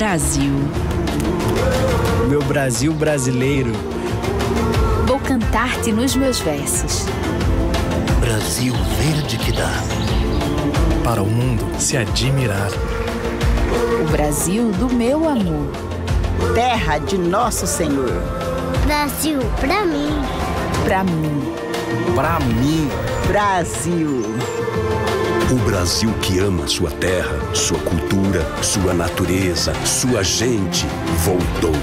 Brasil. Meu Brasil brasileiro. Vou cantar-te nos meus versos. Brasil verde que dá para o mundo se admirar. O Brasil do meu amor. Terra de nosso Senhor. Brasil pra mim. Pra mim. Pra mim. Brasil. O Brasil que ama sua terra, sua cultura, sua natureza, sua gente, voltou.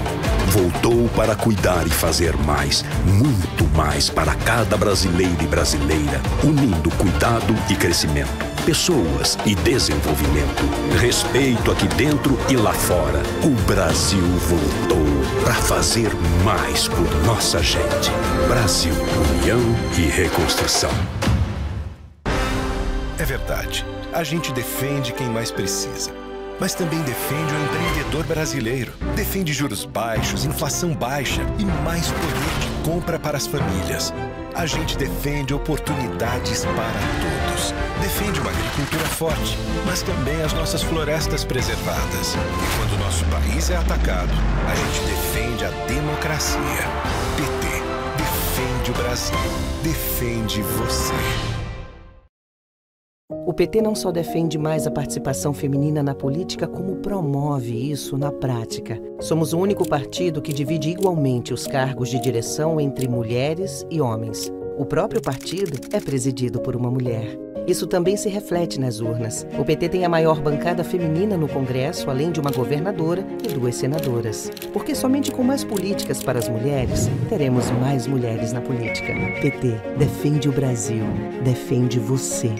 Voltou para cuidar e fazer mais, muito mais para cada brasileiro e brasileira, unindo cuidado e crescimento, pessoas e desenvolvimento, respeito aqui dentro e lá fora. O Brasil voltou para fazer mais por nossa gente. Brasil, união e reconstrução. É verdade, a gente defende quem mais precisa, mas também defende o empreendedor brasileiro. Defende juros baixos, inflação baixa e mais poder de compra para as famílias. A gente defende oportunidades para todos. Defende uma agricultura forte, mas também as nossas florestas preservadas. E quando o nosso país é atacado, a gente defende a democracia. PT, defende o Brasil, defende você. O PT não só defende mais a participação feminina na política, como promove isso na prática. Somos o único partido que divide igualmente os cargos de direção entre mulheres e homens. O próprio partido é presidido por uma mulher. Isso também se reflete nas urnas. O PT tem a maior bancada feminina no Congresso, além de uma governadora e 2 senadoras. Porque somente com mais políticas para as mulheres, teremos mais mulheres na política. PT, defende o Brasil, defende você.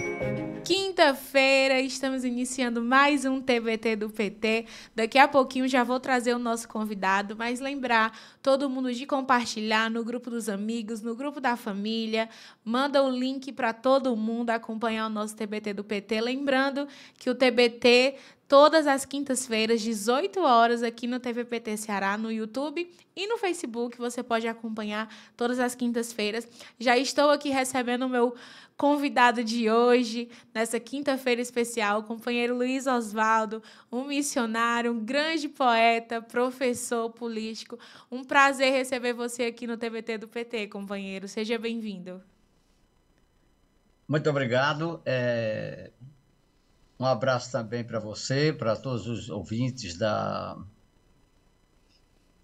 Quinta-feira, estamos iniciando mais um TBT do PT. Daqui a pouquinho já vou trazer o nosso convidado, mas lembrar todo mundo de compartilhar no grupo dos amigos, no grupo da família. Manda o link para todo mundo acompanhar o nosso TBT do PT. Lembrando que o TBT todas as quintas-feiras, 18 horas, aqui no TVPT Ceará, no YouTube e no Facebook. Você pode acompanhar todas as quintas-feiras. Já estou aqui recebendo o meu convidado de hoje, nessa quinta-feira especial, o companheiro Luiz Oswaldo, um missionário, um grande poeta, professor político. Um prazer receber você aqui no TBT do PT, companheiro. Seja bem-vindo. Muito obrigado. Um abraço também para você, para todos os ouvintes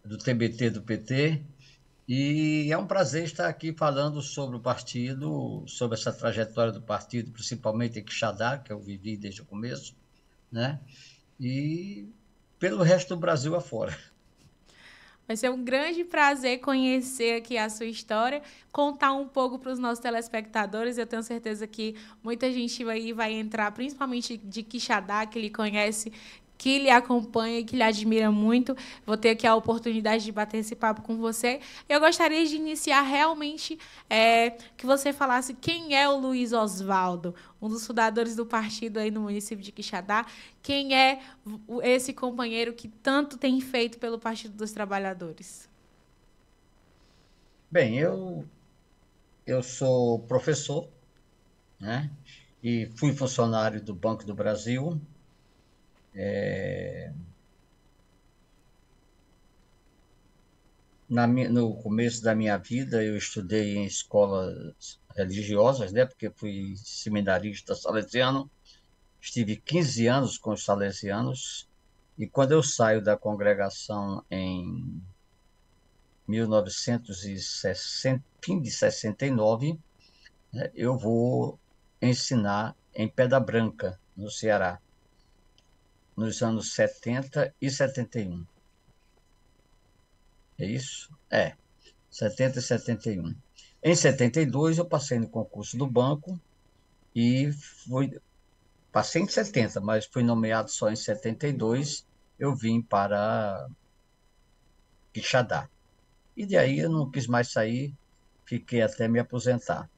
do TBT do PT. E é um prazer estar aqui falando sobre o partido, sobre essa trajetória do partido, principalmente em Quixadá, que eu vivi desde o começo, né? E pelo resto do Brasil afora. Vai ser um grande prazer conhecer aqui a sua história, contar um pouco para os nossos telespectadores. Eu tenho certeza que muita gente aí vai entrar, principalmente de Quixadá, que ele conhece, que lhe acompanha e que lhe admira muito. Vou ter aqui a oportunidade de bater esse papo com você. Eu gostaria de iniciar realmente que você falasse quem é o Luiz Oswaldo, um dos fundadores do partido aí no município de Quixadá. Quem é esse companheiro que tanto tem feito pelo Partido dos Trabalhadores? Bem, eu sou professor, né? E fui funcionário do Banco do Brasil. No começo da minha vida, eu estudei em escolas religiosas, né? Porque fui seminarista salesiano. Estive 15 anos com os salesianos. E quando eu saio da congregação em 1960, fim de 69, né, eu vou ensinar em Pedra Branca, no Ceará, nos anos 70 e 71. É isso? 70 e 71. Em 72, eu passei no concurso do banco e passei em 70, mas fui nomeado só em 72. Eu vim para Quixadá. E daí eu não quis mais sair, fiquei até me aposentar.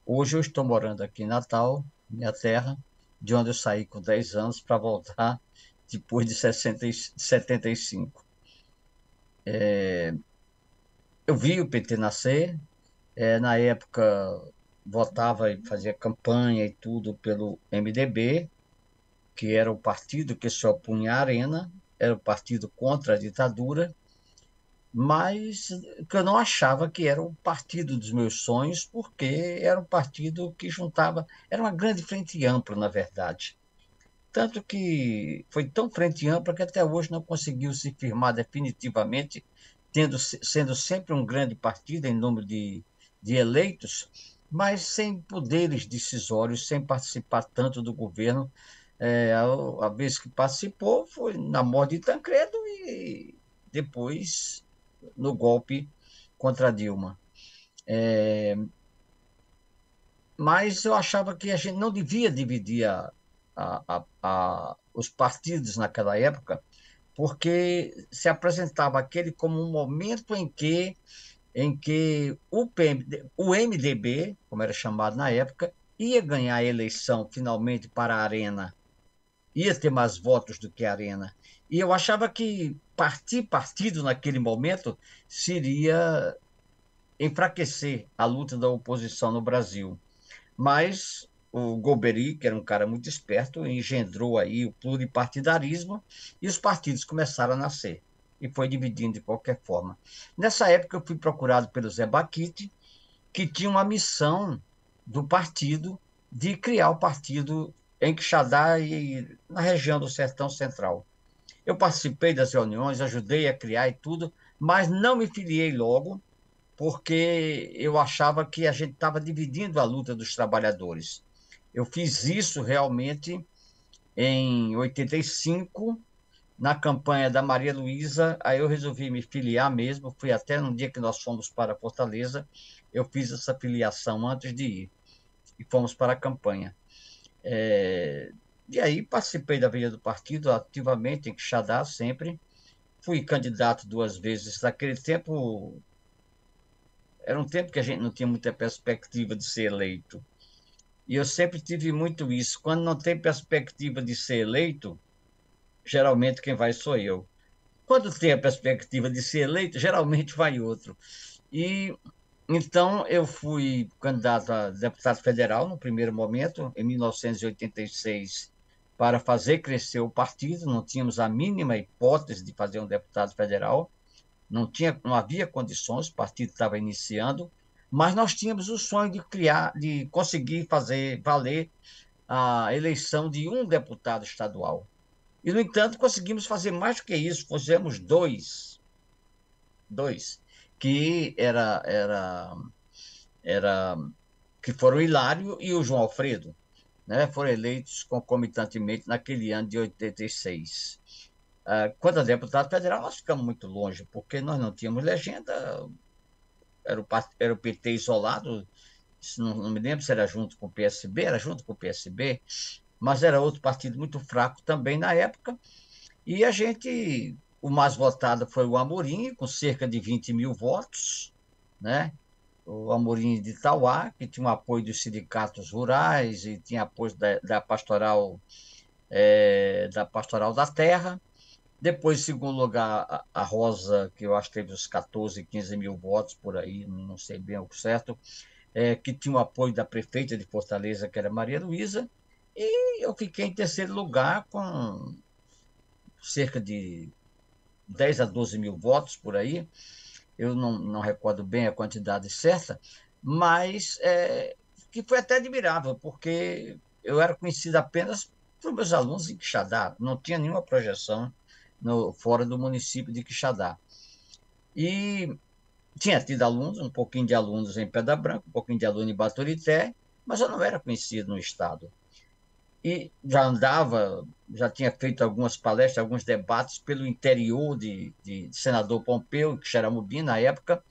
Hoje eu estou morando aqui em Natal, minha terra, de onde eu saí com 10 anos para voltar depois de 75. Eu vi o PT nascer, na época votava e fazia campanha e tudo pelo MDB, que era o partido que se opunha à Arena, era o partido contra a ditadura, mas que eu não achava que era o partido dos meus sonhos, porque era um partido que juntava, era uma grande frente ampla, na verdade. Tanto que foi tão frente ampla que até hoje não conseguiu se firmar definitivamente, sendo sempre um grande partido em número de eleitos, mas sem poderes decisórios, sem participar tanto do governo. A vez que participou foi na morte de Tancredo e depois no golpe contra Dilma. Mas eu achava que a gente não devia dividir os partidos naquela época, porque se apresentava aquele como um momento em que o MDB, como era chamado na época, ia ganhar a eleição finalmente para a Arena, ia ter mais votos do que a Arena. E eu achava que partido naquele momento seria enfraquecer a luta da oposição no Brasil. Mas o Golbery, que era um cara muito esperto, engendrou aí o pluripartidarismo e os partidos começaram a nascer. E foi dividindo de qualquer forma. Nessa época, eu fui procurado pelo Zé Baquite, que tinha uma missão do partido de criar o partido em Quixadá e na região do Sertão Central. Eu participei das reuniões, ajudei a criar e tudo, mas não me filiei logo, porque eu achava que a gente estava dividindo a luta dos trabalhadores. Eu fiz isso realmente em 85, na campanha da Maria Luísa, aí eu resolvi me filiar mesmo, fui até no dia que nós fomos para Fortaleza, eu fiz essa filiação antes de ir, e fomos para a campanha. E aí participei da vida do partido ativamente, em Quixadá sempre, fui candidato 2 vezes. Naquele tempo, era um tempo que a gente não tinha muita perspectiva de ser eleito. E eu sempre tive muito isso. Quando não tem perspectiva de ser eleito, geralmente quem vai sou eu. Quando tem a perspectiva de ser eleito, geralmente vai outro. E então eu fui candidato a deputado federal no primeiro momento, em 1986, para fazer crescer o partido. Não tínhamos a mínima hipótese de fazer um deputado federal. Não havia condições, o partido estava iniciando, mas nós tínhamos o sonho de conseguir fazer valer a eleição de um deputado estadual. E, no entanto, conseguimos fazer mais do que isso, fizemos dois, que que foram o Hilário e o João Alfredo, né? Foram eleitos concomitantemente naquele ano de 86. Quanto a deputado federal, nós ficamos muito longe, porque nós não tínhamos legenda, era o PT isolado, não me lembro se era junto com o PSB, era junto com o PSB, mas era outro partido muito fraco também na época, e o mais votado foi o Amorim, com cerca de 20 mil votos, né? O Amorim de Itauá, que tinha o apoio dos sindicatos rurais e tinha apoio da Pastoral da Terra. Depois, em segundo lugar, a Rosa, que eu acho que teve uns 14, 15 mil votos por aí, não sei bem o certo, que tinha o apoio da prefeita de Fortaleza, que era Maria Luísa, e eu fiquei em terceiro lugar com cerca de 10 a 12 mil votos por aí. Eu não recordo bem a quantidade certa, mas que foi até admirável, porque eu era conhecido apenas por meus alunos em Quixadá, não tinha nenhuma projeção fora do município de Quixadá. E tinha tido alunos, um pouquinho de alunos em Pedra Branca, um pouquinho de aluno em Baturité, mas eu não era conhecido no estado. E já tinha feito algumas palestras, alguns debates pelo interior de Senador Pompeu, Xeramubim, na época,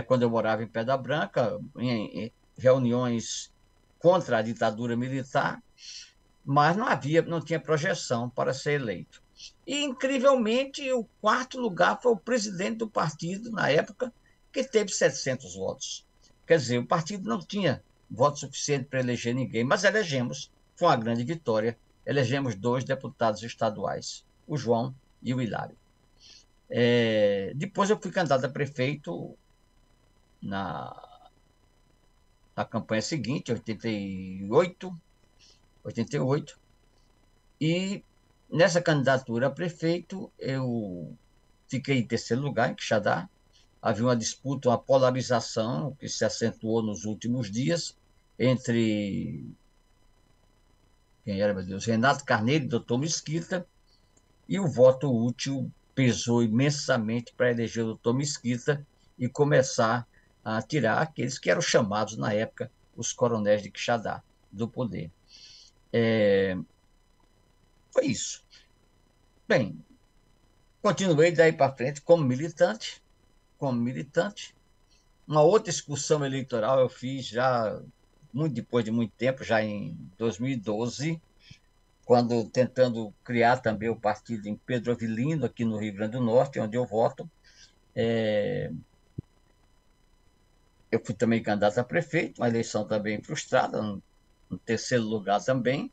quando eu morava em Pedra Branca, em reuniões contra a ditadura militar, mas não tinha projeção para ser eleito. E, incrivelmente, o 4º lugar foi o presidente do partido, na época, que teve 700 votos. Quer dizer, o partido não tinha voto suficiente para eleger ninguém, mas elegemos, foi uma grande vitória, elegemos 2 deputados estaduais, o João e o Hilário. Depois eu fui candidato a prefeito na campanha seguinte, 88, e nessa candidatura a prefeito, eu fiquei em terceiro lugar, em Quixadá. Havia uma disputa, uma polarização que se acentuou nos últimos dias entre, quem era, meu Deus, Renato Carneiro e Dr. Mesquita, e o voto útil pesou imensamente para eleger o Dr. Mesquita e começar a tirar aqueles que eram chamados, na época, os coronéis de Quixadá, do poder. Foi isso. Bem, continuei daí para frente como militante. Uma outra excursão eleitoral eu fiz já muito depois de muito tempo, já em 2012, quando tentando criar também o partido em Pedro Avilino, aqui no Rio Grande do Norte, onde eu voto. Eu fui também candidato a prefeito, uma eleição também frustrada, no terceiro lugar também,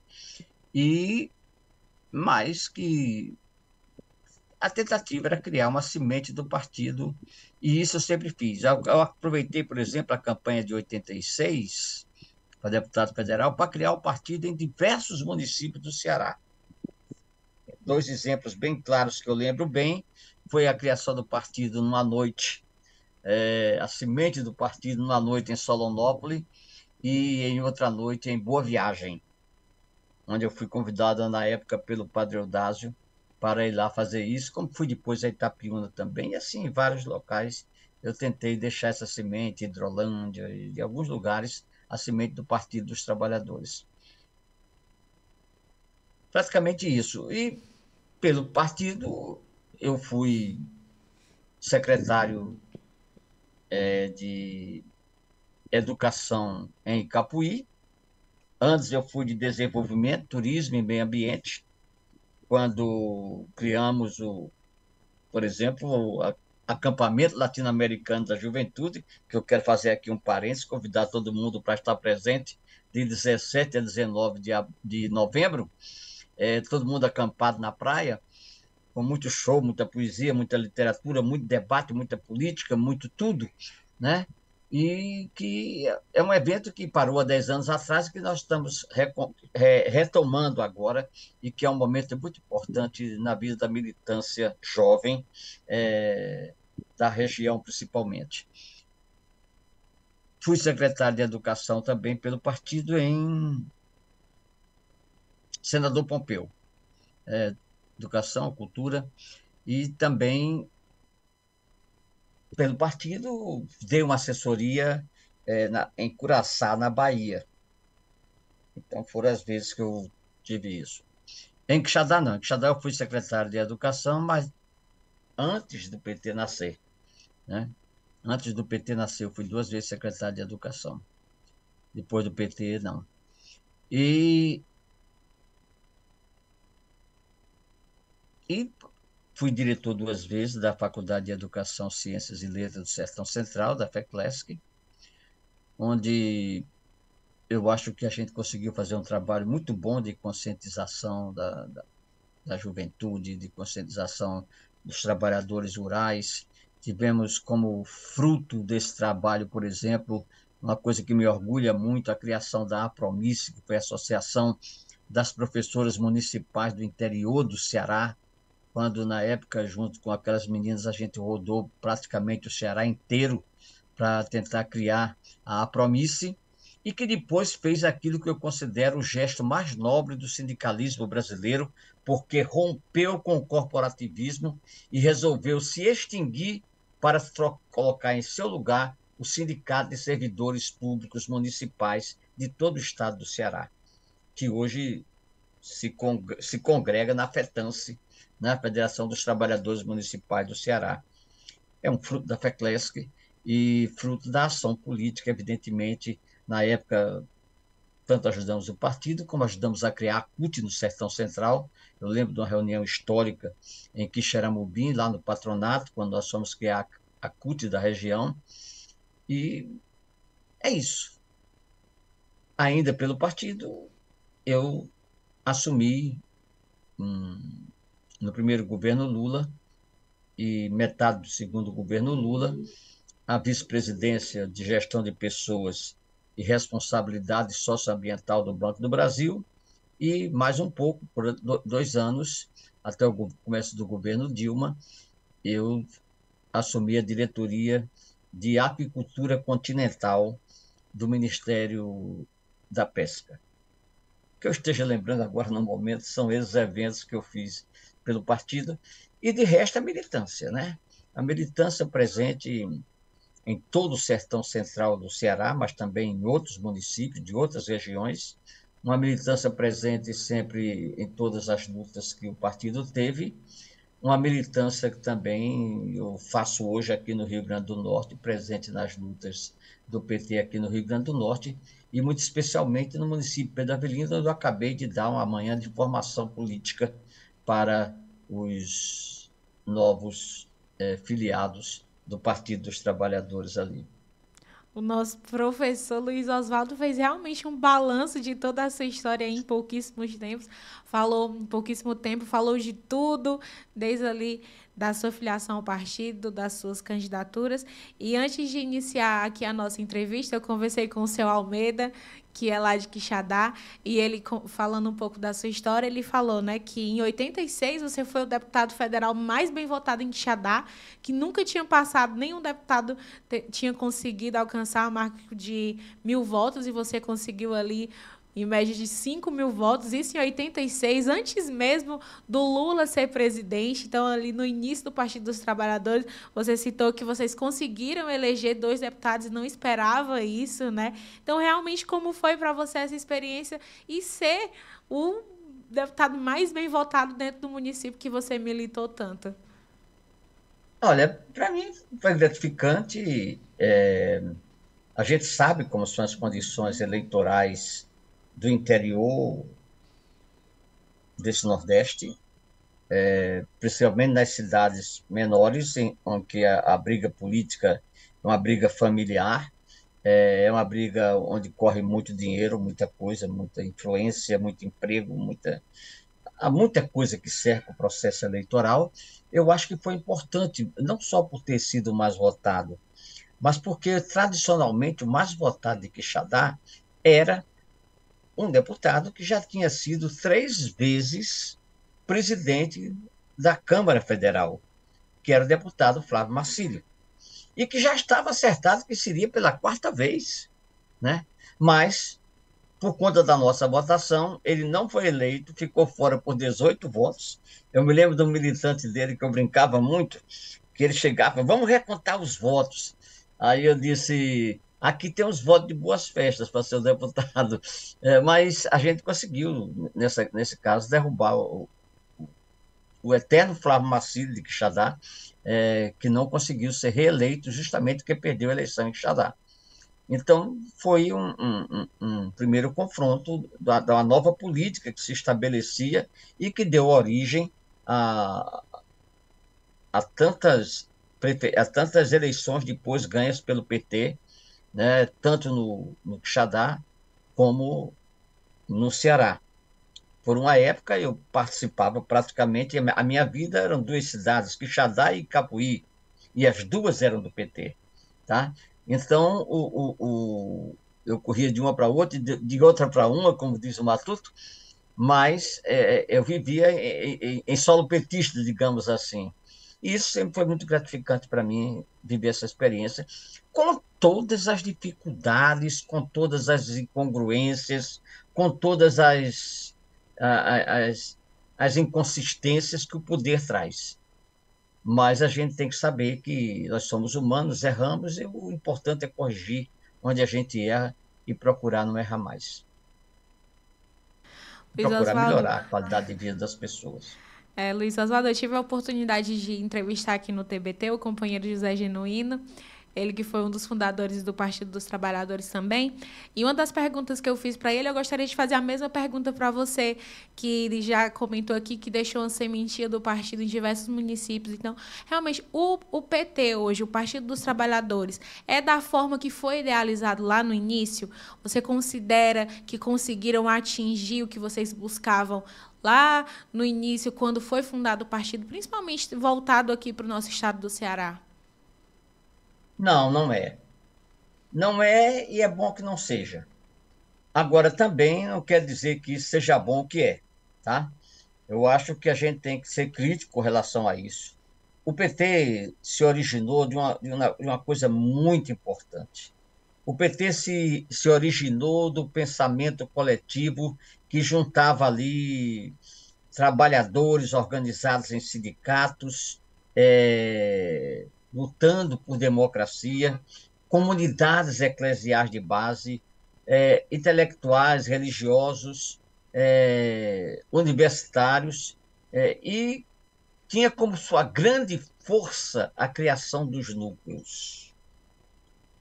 mas que a tentativa era criar uma semente do partido, e isso eu sempre fiz. Eu aproveitei, por exemplo, a campanha de 86, para deputado federal, para criar o partido em diversos municípios do Ceará. 2 exemplos bem claros que eu lembro bem, foi a criação do partido numa noite, a semente do partido numa noite em Solonópolis, e em outra noite em Boa Viagem, onde eu fui convidado na época pelo Padre Eudásio para ir lá fazer isso, como fui depois a Itapiúna também, e assim, em vários locais eu tentei deixar essa semente, Hidrolândia e de alguns lugares, a semente do Partido dos Trabalhadores. Praticamente isso. E pelo partido eu fui secretário de Educação em Capuí. Antes eu fui de Desenvolvimento, Turismo e Meio Ambiente, quando criamos, por exemplo, o Acampamento Latino-Americano da Juventude, que eu quero fazer aqui um parênteses, convidar todo mundo para estar presente, de 17 a 19 de novembro, todo mundo acampado na praia, com muito show, muita poesia, muita literatura, muito debate, muita política, muito tudo, né? E que é um evento que parou há 10 anos atrás, que nós estamos retomando agora, e que é um momento muito importante na vida da militância jovem, da região principalmente. Fui secretário de Educação também pelo partido em Senador Pompeu, Educação, Cultura, e também pelo partido dei uma assessoria em Curaçá, na Bahia. Então foram as vezes que eu tive isso. Em Quixadá não, em Quixadá eu fui secretário de Educação, mas antes do PT nascer, né? Antes do PT nascer eu fui 2 vezes secretário de Educação. Depois do PT, não. E fui diretor 2 vezes da Faculdade de Educação, Ciências e Letras do Sertão Central, da FECLESC, onde eu acho que a gente conseguiu fazer um trabalho muito bom de conscientização da juventude, de conscientização dos trabalhadores rurais. Tivemos como fruto desse trabalho, por exemplo, uma coisa que me orgulha muito, a criação da APROMICE, que foi a Associação das Professoras Municipais do Interior do Ceará, quando, na época, junto com aquelas meninas, a gente rodou praticamente o Ceará inteiro para tentar criar a APROMICE, e que depois fez aquilo que eu considero o gesto mais nobre do sindicalismo brasileiro, porque rompeu com o corporativismo e resolveu se extinguir para colocar em seu lugar o Sindicato de Servidores Públicos Municipais de todo o estado do Ceará, que hoje se congrega na FETANCE, na Federação dos Trabalhadores Municipais do Ceará. É um fruto da FECLESC e fruto da ação política, evidentemente. Na época, tanto ajudamos o partido, como ajudamos a criar a CUT no Sertão Central. Eu lembro de uma reunião histórica em Quixeramobim, lá no patronato, quando nós fomos criar a CUT da região. E é isso. Ainda pelo partido, eu assumi no primeiro governo Lula e metade do segundo governo Lula a vice-presidência de Gestão de Pessoas e Responsabilidade Socioambiental do Banco do Brasil, e mais um pouco, por 2 anos, até o começo do governo Dilma, eu assumi a diretoria de apicultura continental do Ministério da Pesca. Que eu esteja lembrando agora no momento, são esses eventos que eu fiz pelo partido, e de resto a militância, né? A militância presente em todo o sertão central do Ceará, mas também em outros municípios, de outras regiões, uma militância presente sempre em todas as lutas que o partido teve, uma militância que também eu faço hoje aqui no Rio Grande do Norte, presente nas lutas do PT aqui no Rio Grande do Norte, e muito especialmente no município de Pedro Avelino, onde eu acabei de dar uma manhã de formação política para os novos filiados do Partido dos Trabalhadores ali. O nosso professor Luiz Oswaldo fez realmente um balanço de toda a sua história em pouquíssimos tempos. Falou em pouquíssimo tempo, falou de tudo, desde ali da sua filiação ao partido, das suas candidaturas. E antes de iniciar aqui a nossa entrevista, eu conversei com o seu Almeida, que é lá de Quixadá, e ele, falando um pouco da sua história, ele falou, né, que em 86 você foi o deputado federal mais bem votado em Quixadá, que nunca tinha passado, nenhum deputado tinha conseguido alcançar a marca de 1.000 votos, e você conseguiu ali em média de 5.000 votos, isso em 86, antes mesmo do Lula ser presidente. Então, ali no início do Partido dos Trabalhadores, você citou que vocês conseguiram eleger 2 deputados e não esperava isso, né? Então, realmente, como foi para você essa experiência e ser o deputado mais bem votado dentro do município que você militou tanto? Olha, para mim foi gratificante. A gente sabe como são as condições eleitorais do interior desse Nordeste, principalmente nas cidades menores, onde a briga política é uma briga familiar, é uma briga onde corre muito dinheiro, muita coisa, muita influência, muito emprego, há muita coisa que cerca o processo eleitoral. Eu acho que foi importante, não só por ter sido o mais votado, mas porque, tradicionalmente, o mais votado de Quixadá era um deputado que já tinha sido 3 vezes presidente da Câmara Federal, que era o deputado Flávio Marcílio, e que já estava acertado que seria pela 4ª vez, né? Mas, por conta da nossa votação, ele não foi eleito, ficou fora por 18 votos. Eu me lembro de um militante dele que eu brincava muito, que ele chegava, vamos recontar os votos. Aí eu disse, aqui tem os votos de boas festas para ser o deputado. Mas a gente conseguiu, nesse caso, derrubar o eterno Flávio Marcílio de Quixadá, que não conseguiu ser reeleito justamente porque perdeu a eleição em Quixadá. Então, foi um primeiro confronto da nova política que se estabelecia e que deu origem a tantas eleições depois ganhas pelo PT, né, tanto no Quixadá como no Ceará. Por uma época, eu participava praticamente, a minha vida eram 2 cidades, Quixadá e Capuí, e as 2 eram do PT. Tá? Então, eu corria de uma para outra, de outra para uma, como diz o Matuto, mas eu vivia em solo petista, digamos assim. E isso sempre foi muito gratificante para mim, viver essa experiência, com todas as dificuldades, com todas as incongruências, com todas as inconsistências que o poder traz. Mas a gente tem que saber que nós somos humanos, erramos, e o importante é corrigir onde a gente erra e procurar não errar mais. Procurar melhorar a qualidade de vida das pessoas. Luiz Oswaldo, eu tive a oportunidade de entrevistar aqui no TBT o companheiro José Genuíno, ele que foi um dos fundadores do Partido dos Trabalhadores também. E uma das perguntas que eu fiz para ele, eu gostaria de fazer a mesma pergunta para você, que ele já comentou aqui que deixou uma sementinha do partido em diversos municípios. Então, realmente, o PT hoje, o Partido dos Trabalhadores, é da forma que foi idealizado lá no início? Você considera que conseguiram atingir o que vocês buscavam lá no início, quando foi fundado o partido, principalmente voltado aqui para o nosso estado do Ceará? Não, não é. Não é, e é bom que não seja. Agora, também não quer dizer que isso seja bom o que é, tá? Eu acho que a gente tem que ser crítico com relação a isso. O PT se originou de uma coisa muito importante. O PT se originou do pensamento coletivo que juntava ali trabalhadores organizados em sindicatos, lutando por democracia, comunidades eclesiais de base, intelectuais, religiosos, universitários, e tinha como sua grande força a criação dos núcleos.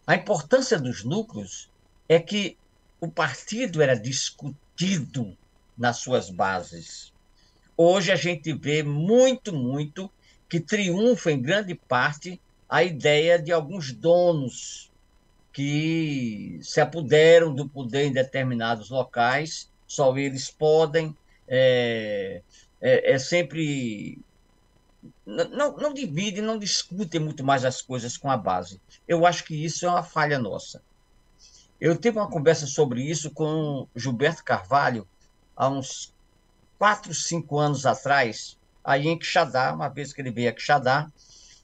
A importância dos núcleos é que o partido era discutido nas suas bases. Hoje a gente vê muito que triunfa em grande parte a ideia de alguns donos que se apoderam do poder em determinados locais, só eles podem, sempre... Não dividem, não discutem muito mais as coisas com a base. Eu acho que isso é uma falha nossa. Eu tive uma conversa sobre isso com Gilberto Carvalho há uns 4, 5 anos atrás, aí em Quixadá, uma vez que ele veio a Quixadá.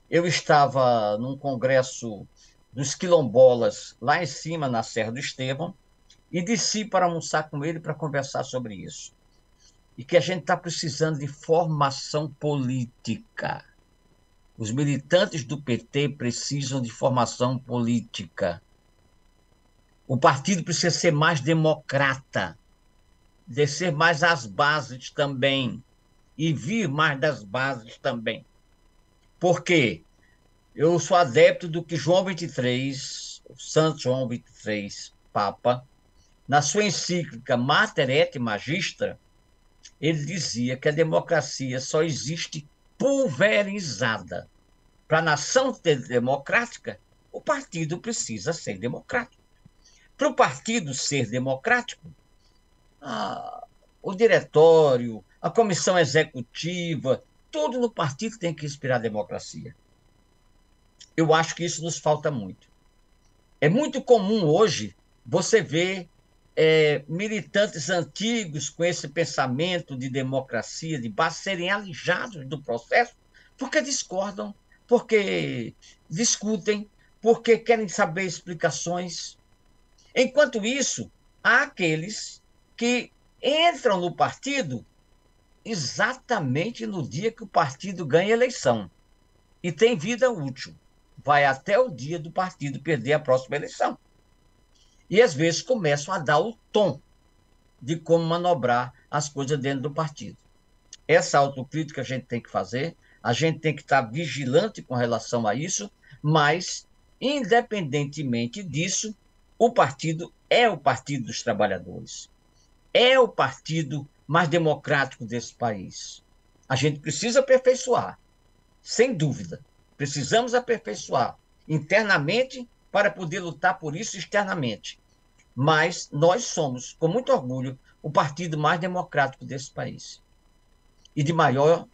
Eu estava num congresso dos quilombolas lá em cima, na Serra do Estevão, e desci para almoçar com ele para conversar sobre isso. E que a gente está precisando de formação política. Os militantes do PT precisam de formação política. O partido precisa ser mais democrata, descer mais às bases também, e vir mais das bases também. Por quê? Eu sou adepto do que João XXIII, o Santo João XXIII, Papa, na sua encíclica Mater et Magistra, ele dizia que a democracia só existe pulverizada. Para a nação ser democrática, o partido precisa ser democrático. Para o partido ser democrático, o diretório, a comissão executiva, tudo no partido tem que inspirar democracia. Eu acho que isso nos falta muito. É muito comum hoje você ver militantes antigos com esse pensamento de democracia, de base, serem alijados do processo porque discordam, porque discutem, porque querem saber explicações. Enquanto isso, há aqueles que entram no partido exatamente no dia que o partido ganha eleição e tem vida útil. Vai até o dia do partido perder a próxima eleição. E, às vezes, começam a dar o tom de como manobrar as coisas dentro do partido. Essa autocrítica a gente tem que fazer, a gente tem que estar vigilante com relação a isso, mas, independentemente disso, o partido é o Partido dos Trabalhadores. É o partido mais democrático desse país. A gente precisa aperfeiçoar, sem dúvida. Precisamos aperfeiçoar internamente para poder lutar por isso externamente. Mas nós somos, com muito orgulho, o partido mais democrático desse país. E de maior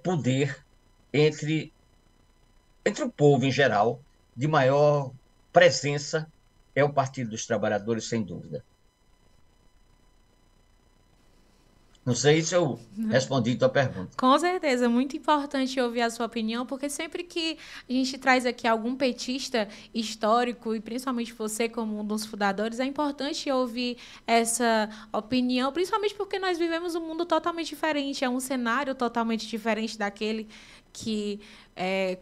poder entre o povo em geral, de maior presença, é o Partido dos Trabalhadores, sem dúvida. Não sei se eu respondi a tua pergunta. Com certeza, muito importante ouvir a sua opinião, porque sempre que a gente traz aqui algum petista histórico, e principalmente você como um dos fundadores, é importante ouvir essa opinião, principalmente porque nós vivemos um mundo totalmente diferente, é um cenário totalmente diferente daquele que,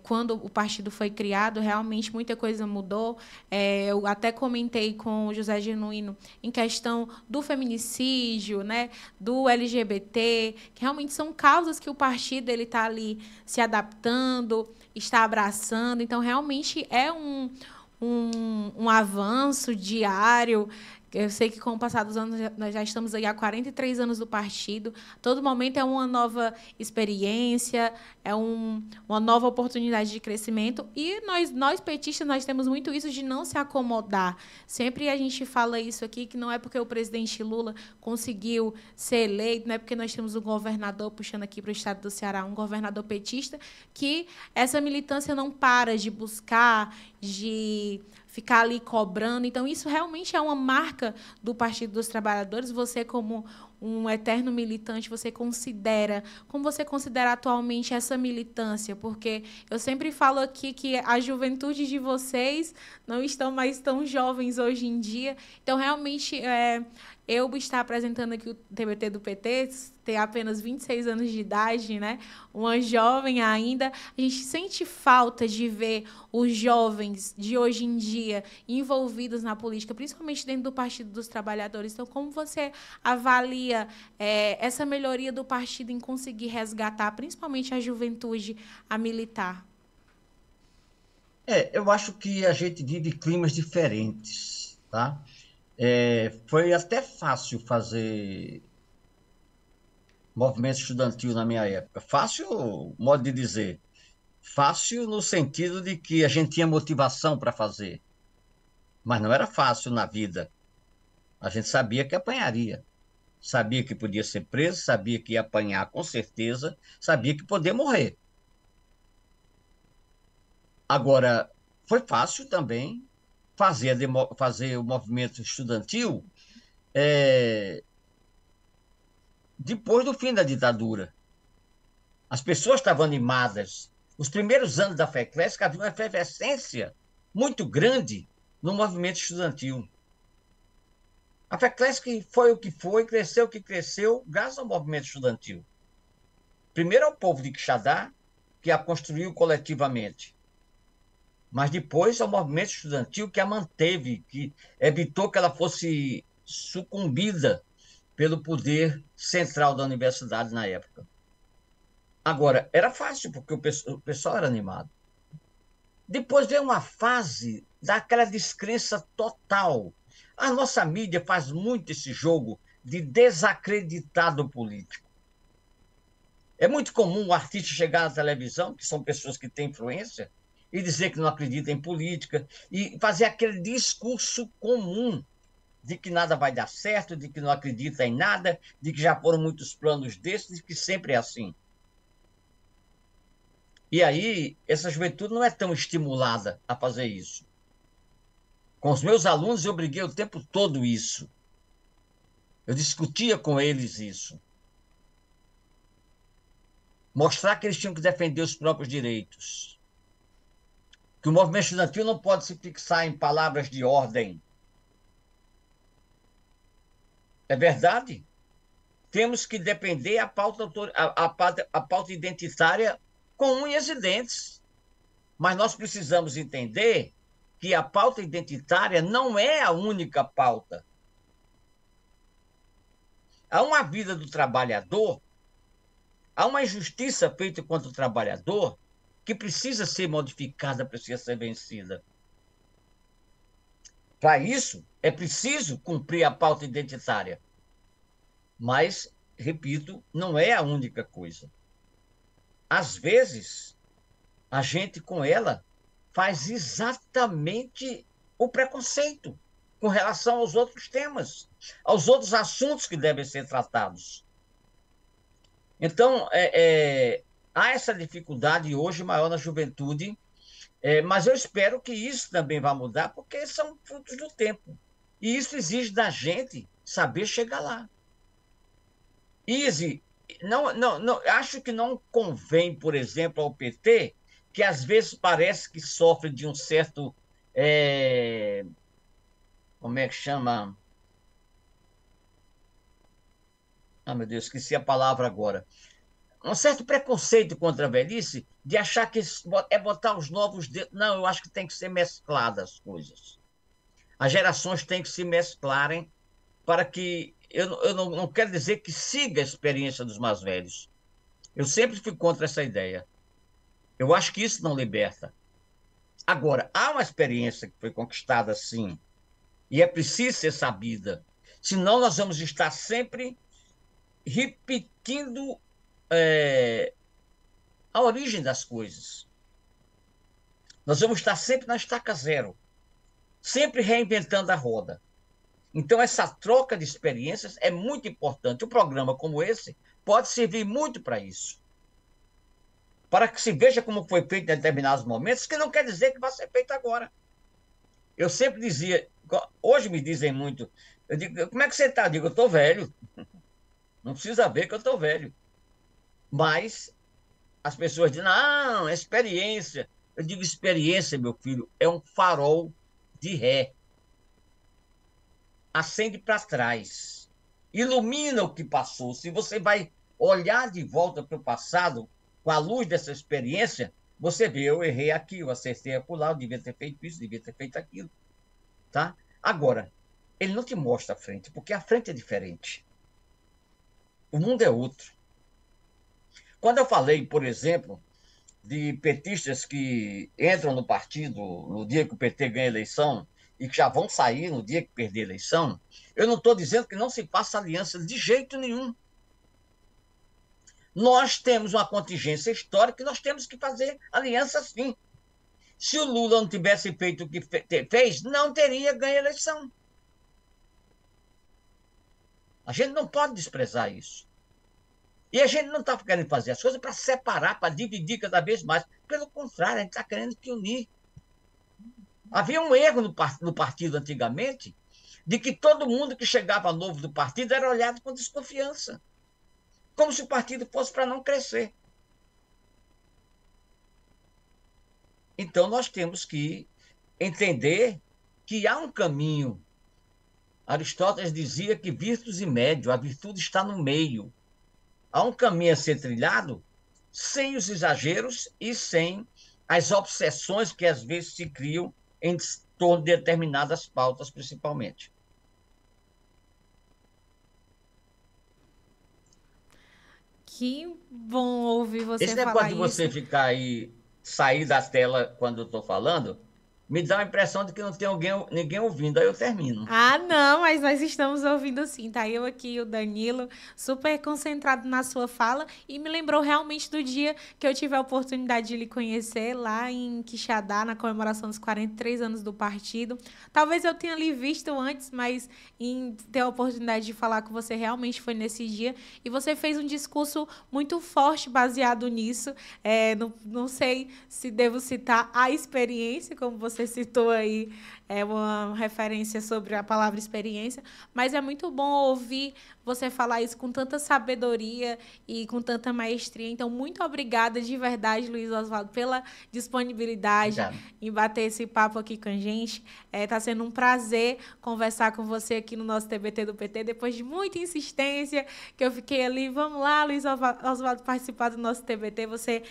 quando o partido foi criado, realmente muita coisa mudou. Eu até comentei com o José Genuíno em questão do feminicídio, né, do LGBT, que realmente são causas que o partido está ali se adaptando, está abraçando. Então, realmente é um avanço diário. Eu sei que, com o passar dos anos, nós já estamos aí há 43 anos do partido. Todo momento é uma nova experiência, é uma nova oportunidade de crescimento. E nós petistas, nós temos muito isso de não se acomodar. Sempre a gente fala isso aqui, que não é porque o presidente Lula conseguiu ser eleito, não é porque nós temos um governador, puxando aqui para o estado do Ceará, um governador petista, que essa militância não para de buscar, de ficar ali cobrando. Então, isso realmente é uma marca do Partido dos Trabalhadores. Você, como um eterno militante, como você considera atualmente essa militância? Porque eu sempre falo aqui que a juventude de vocês não estão mais tão jovens hoje em dia. Então, realmente, eu estar apresentando aqui o TBT do PT, ter apenas 26 anos de idade, né? Uma jovem ainda, a gente sente falta de ver os jovens de hoje em dia envolvidos na política, principalmente dentro do Partido dos Trabalhadores. Então, como você avalia essa melhoria do partido em conseguir resgatar, principalmente a juventude, a militar? Eu acho que a gente vive climas diferentes, tá? Foi até fácil fazer movimento estudantil na minha época. Fácil, modo de dizer. Fácil no sentido de que a gente tinha motivação para fazer. Mas não era fácil na vida. A gente sabia que apanharia. Sabia que podia ser preso, sabia que ia apanhar com certeza, sabia que podia morrer. Agora, foi fácil também fazer o movimento estudantil depois do fim da ditadura. As pessoas estavam animadas. Os primeiros anos da FECLESC havia uma efervescência muito grande no movimento estudantil. A FECLESC foi o que foi, cresceu o que cresceu, graças ao movimento estudantil. Primeiro ao povo de Quixadá, que a construiu coletivamente. Mas depois ao movimento estudantil que a manteve, que evitou que ela fosse sucumbida pelo poder central da universidade na época. Agora, era fácil, porque o pessoal era animado. Depois veio uma fase daquela descrença total. A nossa mídia faz muito esse jogo de desacreditar do político. É muito comum o artista chegar na televisão, que são pessoas que têm influência, e dizer que não acredita em política, e fazer aquele discurso comum de que nada vai dar certo, de que não acredita em nada, de que já foram muitos planos desses, de que sempre é assim. E aí, essa juventude não é tão estimulada a fazer isso. Com os meus alunos, eu briguei o tempo todo isso. Eu discutia com eles isso. Mostrar que eles tinham que defender os próprios direitos. Que o movimento estudantil não pode se fixar em palavras de ordem. É verdade. Temos que defender a pauta identitária com unhas e dentes. Mas nós precisamos entender que a pauta identitária não é a única pauta. Há uma vida do trabalhador, há uma injustiça feita contra o trabalhador que precisa ser modificada, precisa ser vencida. Para isso, é preciso cumprir a pauta identitária. Mas, repito, não é a única coisa. Às vezes, a gente com ela faz exatamente o preconceito com relação aos outros temas, aos outros assuntos que devem ser tratados. Então, há essa dificuldade hoje maior na juventude, mas eu espero que isso também vá mudar, porque são frutos do tempo. E isso exige da gente saber chegar lá. Acho que não convém, por exemplo, ao PT, que às vezes parece que sofre de um certo... como é que chama? Ah, meu Deus, esqueci a palavra agora. Um certo preconceito contra a velhice, de achar que é botar os novos... Não, eu acho que tem que ser mescladas as coisas. As gerações têm que se mesclarem para que... Eu não quero dizer que siga a experiência dos mais velhos. Eu sempre fui contra essa ideia. Eu acho que isso não liberta. Agora, há uma experiência que foi conquistada, sim, e é preciso ser sabida. Senão, nós vamos estar sempre repetindo a origem das coisas. Nós vamos estar sempre na estaca zero, sempre reinventando a roda. Então, essa troca de experiências é muito importante. Um programa como esse pode servir muito para isso. para que se veja como foi feito em determinados momentos, que não quer dizer que vai ser feito agora. Eu sempre dizia, hoje me dizem muito, eu digo, como é que você está? Eu digo, eu estou velho. Não precisa ver que eu estou velho. Mas as pessoas dizem, não, experiência. Eu digo, experiência, meu filho, é um farol de ré. Acende para trás. Ilumina o que passou. Se você vai olhar de volta para o passado, com a luz dessa experiência, você vê, eu errei aqui, eu acertei acolá, eu devia ter feito isso, devia ter feito aquilo. Tá? Agora, ele não te mostra a frente, porque a frente é diferente. O mundo é outro. Quando eu falei, por exemplo, de petistas que entram no partido no dia que o PT ganha a eleição e que já vão sair no dia que perder a eleição, eu não estou dizendo que não se faça aliança de jeito nenhum. Nós temos uma contingência histórica e nós temos que fazer aliança sim. Se o Lula não tivesse feito o que fez, não teria ganho a eleição. A gente não pode desprezar isso. E a gente não está querendo fazer as coisas para separar, para dividir cada vez mais. Pelo contrário, a gente está querendo se unir. Havia um erro no partido antigamente, de que todo mundo que chegava novo do partido era olhado com desconfiança. Como se o partido fosse para não crescer. Então, nós temos que entender que há um caminho. Aristóteles dizia que virtus e médio, a virtude está no meio. Há um caminho a ser trilhado sem os exageros e sem as obsessões que às vezes se criam em torno de determinadas pautas, principalmente. Que bom ouvir você Esse falar negócio de isso. você ficar aí, sair da tela quando eu estou falando, me dá a impressão de que não tem ninguém ouvindo, aí eu termino. Ah, não, mas nós estamos ouvindo sim, tá? Eu aqui, o Danilo, super concentrado na sua fala e me lembrou realmente do dia que eu tive a oportunidade de lhe conhecer lá em Quixadá, na comemoração dos 43 anos do partido. Talvez eu tenha lhe visto antes, mas em ter a oportunidade de falar com você realmente foi nesse dia e você fez um discurso muito forte baseado nisso. Não sei se devo citar a experiência, como você citou aí, uma referência sobre a palavra experiência, mas é muito bom ouvir você falar isso com tanta sabedoria e com tanta maestria. Então, muito obrigada de verdade, Luiz Oswaldo, pela disponibilidade em bater esse papo aqui com a gente. Está sendo um prazer conversar com você aqui no nosso TBT do PT, depois de muita insistência, que eu fiquei ali, vamos lá, Luiz Oswaldo, participar do nosso TBT. Você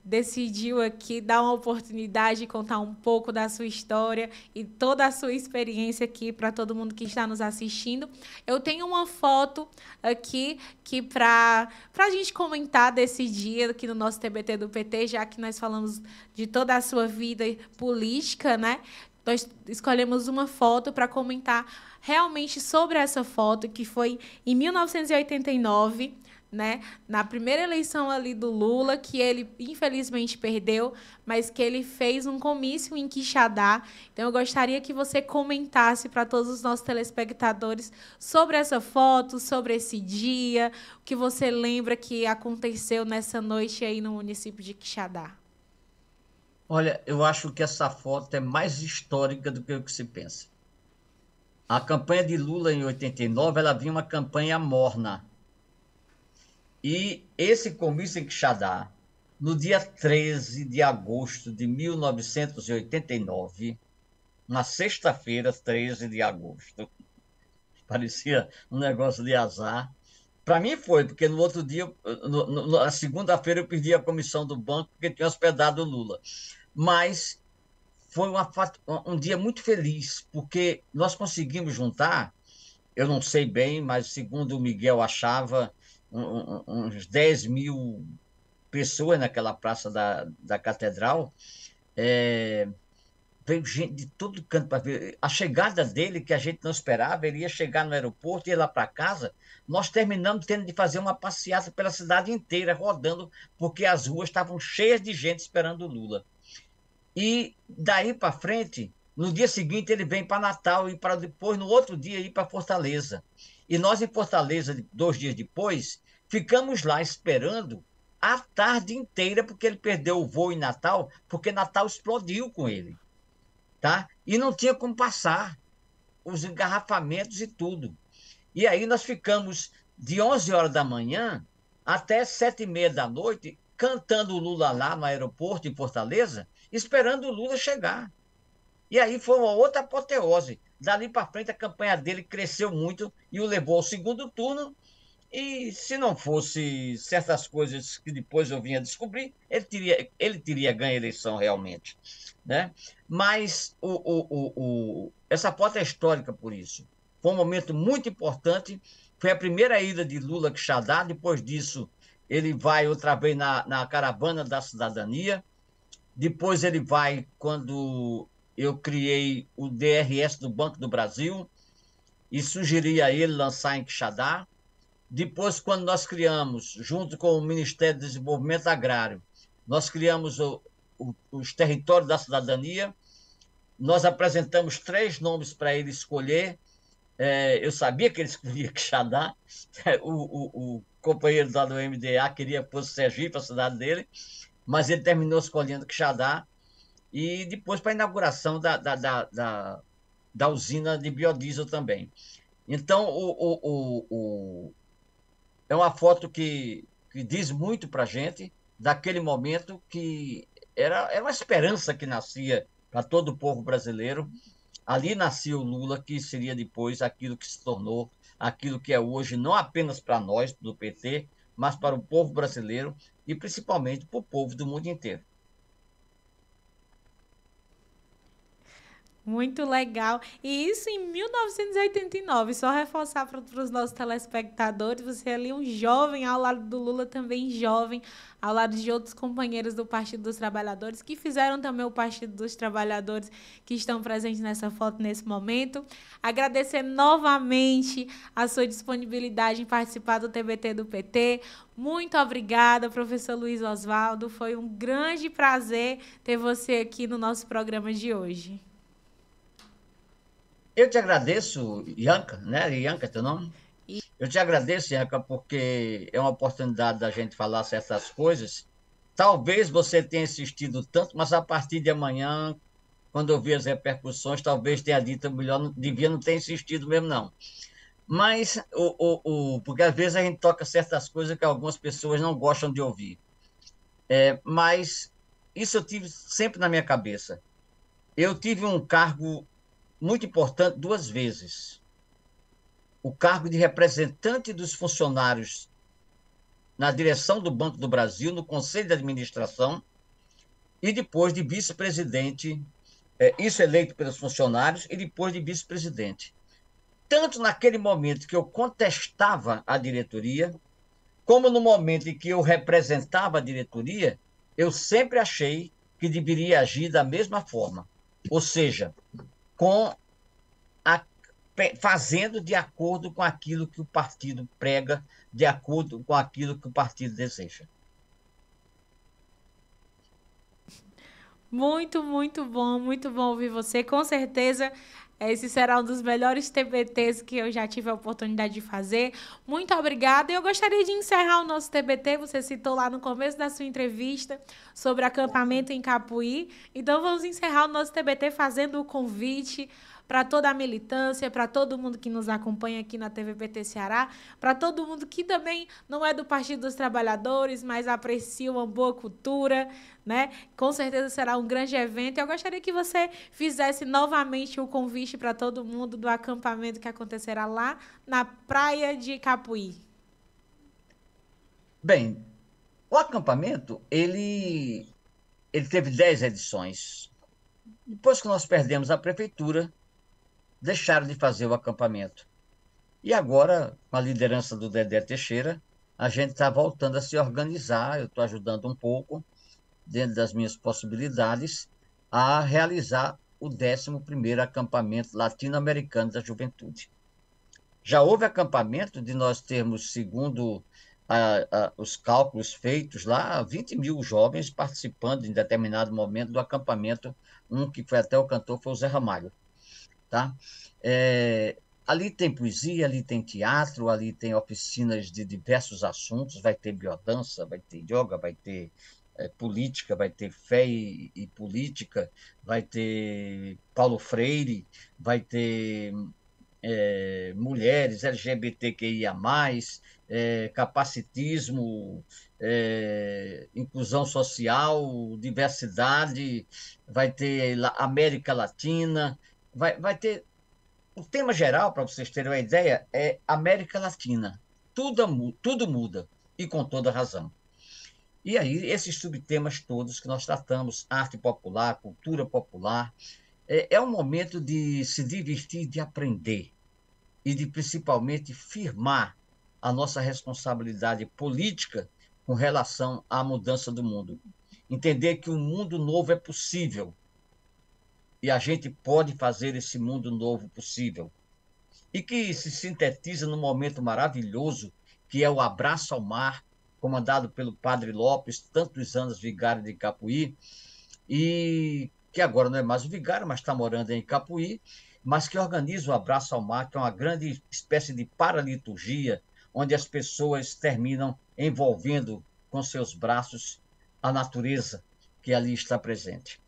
decidiu aqui dar uma oportunidade de contar um pouco da sua história e toda a sua experiência aqui para todo mundo que está nos assistindo. Eu tenho uma foto aqui que para a gente comentar desse dia aqui no nosso TBT do PT, já que nós falamos de toda a sua vida política, né? Nós escolhemos uma foto para comentar realmente sobre essa foto, que foi em 1989, né, na primeira eleição ali do Lula, que ele infelizmente perdeu, mas que ele fez um comício em Quixadá. Então eu gostaria que você comentasse para todos os nossos telespectadores sobre essa foto, sobre esse dia, o que você lembra que aconteceu nessa noite aí no município de Quixadá. Olha, eu acho que essa foto é mais histórica do que o que se pensa. A campanha de Lula em 89, ela vinha uma campanha morna. E esse comício em Quixadá, no dia 13 de agosto de 1989, na sexta-feira, 13 de agosto, parecia um negócio de azar. Para mim foi, porque no outro dia, na segunda-feira, eu perdi a comissão do banco porque tinha hospedado o Lula. Mas foi um dia muito feliz, porque nós conseguimos juntar, eu não sei bem, mas segundo o Miguel achava, uns 10 mil pessoas naquela praça da Catedral. Veio gente de todo canto para ver. A chegada dele, que a gente não esperava, ele ia chegar no aeroporto, ia lá para casa. Nós terminamos tendo de fazer uma passeata pela cidade inteira, rodando, porque as ruas estavam cheias de gente esperando o Lula. E daí para frente, no dia seguinte, ele vem para Natal e para depois, no outro dia, ir para Fortaleza. E nós, em Fortaleza, 2 dias depois, ficamos lá esperando a tarde inteira, porque ele perdeu o voo em Natal, porque Natal explodiu com ele, tá? E não tinha como passar os engarrafamentos e tudo. E aí nós ficamos de 11 horas da manhã até 7h30 da noite, cantando o Lula lá no aeroporto em Fortaleza, esperando o Lula chegar. E aí foi uma outra apoteose. Dali para frente a campanha dele cresceu muito e o levou ao segundo turno. E se não fosse certas coisas que depois eu vinha descobrir, ele teria ganho a eleição realmente, né? Mas essa foto é histórica por isso. Foi um momento muito importante. Foi a primeira ida de Lula a Quixadá. Depois disso, ele vai outra vez na caravana da cidadania. Depois ele vai quando eu criei o DRS do Banco do Brasil e sugeri a ele lançar em Quixadá. Depois, quando nós criamos, junto com o Ministério do Desenvolvimento Agrário, nós criamos os territórios da cidadania, nós apresentamos 3 nomes para ele escolher. Eu sabia que ele escolhia Quixadá, o companheiro lá do MDA queria que fosse Sergipe, a cidade dele, mas ele terminou escolhendo Quixadá, e depois para a inauguração da usina de biodiesel também. Então, é uma foto que diz muito para a gente daquele momento que era uma esperança que nascia para todo o povo brasileiro. Ali nascia o Lula, que seria depois aquilo que se tornou, aquilo que é hoje, não apenas para nós do PT, mas para o povo brasileiro e principalmente para o povo do mundo inteiro. Muito legal. E isso em 1989. Só reforçar para os nossos telespectadores, você é ali um jovem, ao lado do Lula também jovem, ao lado de outros companheiros do Partido dos Trabalhadores, que fizeram também o Partido dos Trabalhadores, que estão presentes nessa foto nesse momento. Agradecer novamente a sua disponibilidade em participar do TBT do PT. Muito obrigada, professor Luiz Oswaldo. Foi um grande prazer ter você aqui no nosso programa de hoje. Eu te agradeço, Ianca, né? Ianca é teu nome? Eu te agradeço, Ianca, porque é uma oportunidade da gente falar certas coisas. Talvez você tenha insistido tanto, mas a partir de amanhã, quando eu vi as repercussões, talvez tenha dito melhor, devia não ter insistido mesmo, não. Mas, porque às vezes a gente toca certas coisas que algumas pessoas não gostam de ouvir. Mas isso eu tive sempre na minha cabeça. Eu tive um cargo muito importante 2 vezes. O cargo de representante dos funcionários na direção do Banco do Brasil, no Conselho de Administração, e depois de vice-presidente, isso eleito pelos funcionários, e depois de vice-presidente. Tanto naquele momento que eu contestava a diretoria, como no momento em que eu representava a diretoria, eu sempre achei que deveria agir da mesma forma. Ou seja, fazendo de acordo com aquilo que o partido prega, de acordo com aquilo que o partido deseja. Muito bom ouvir você. Com certeza, esse será um dos melhores TBTs que eu já tive a oportunidade de fazer. Muito obrigada. E eu gostaria de encerrar o nosso TBT. Você citou lá no começo da sua entrevista sobre acampamento em Capuí. Então, vamos encerrar o nosso TBT fazendo o convite para toda a militância, para todo mundo que nos acompanha aqui na TV PT Ceará, para todo mundo que também não é do Partido dos Trabalhadores, mas aprecia uma boa cultura, né? Com certeza será um grande evento. Eu gostaria que você fizesse novamente o convite para todo mundo do acampamento que acontecerá lá na praia de Capuí. Bem, o acampamento, ele teve 10 edições. Depois que nós perdemos a prefeitura, deixaram de fazer o acampamento. E agora, com a liderança do Dedé Teixeira, a gente está voltando a se organizar. Eu estou ajudando um pouco, dentro das minhas possibilidades, a realizar o 11º acampamento latino-americano da juventude. Já houve acampamento de nós termos, segundo os cálculos feitos lá, 20 mil jovens participando em determinado momento do acampamento, que foi até o cantor, foi o Zé Ramalho. Tá? Ali tem poesia, ali tem teatro, ali tem oficinas de diversos assuntos, vai ter biodança, vai ter yoga, vai ter política, vai ter fé e política, vai ter Paulo Freire, vai ter mulheres, LGBTQIA+, capacitismo, inclusão social, diversidade, vai ter América Latina, vai ter... O tema geral, para vocês terem uma ideia, é América Latina. Tudo muda, e com toda razão. E aí, esses subtemas todos que nós tratamos, arte popular, cultura popular, é um momento de se divertir, de aprender e de, principalmente, firmar a nossa responsabilidade política com relação à mudança do mundo. Entender que um mundo novo é possível e a gente pode fazer esse mundo novo possível. E que se sintetiza num momento maravilhoso, que é o Abraço ao Mar, comandado pelo Padre Lopes, tantos anos vigário de Icapuí, e que agora não é mais o vigário, mas está morando em Icapuí, mas que organiza o Abraço ao Mar, que é uma grande espécie de paraliturgia, onde as pessoas terminam envolvendo com seus braços a natureza que ali está presente.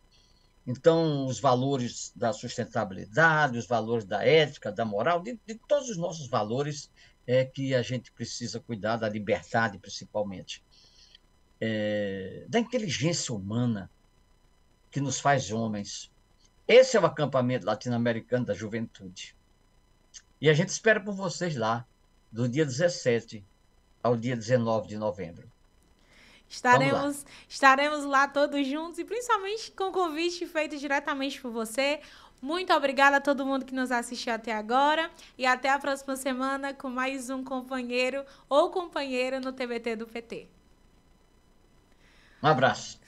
Então, os valores da sustentabilidade, os valores da ética, da moral, de todos os nossos valores que a gente precisa cuidar, da liberdade principalmente, da inteligência humana que nos faz homens. Esse é o acampamento latino-americano da juventude. E a gente espera por vocês lá, do dia 17 ao dia 19 de novembro. Estaremos lá todos juntos e principalmente com o convite feito diretamente por você. Muito obrigada a todo mundo que nos assistiu até agora e até a próxima semana com mais um companheiro ou companheira no TBT do PT. Um abraço.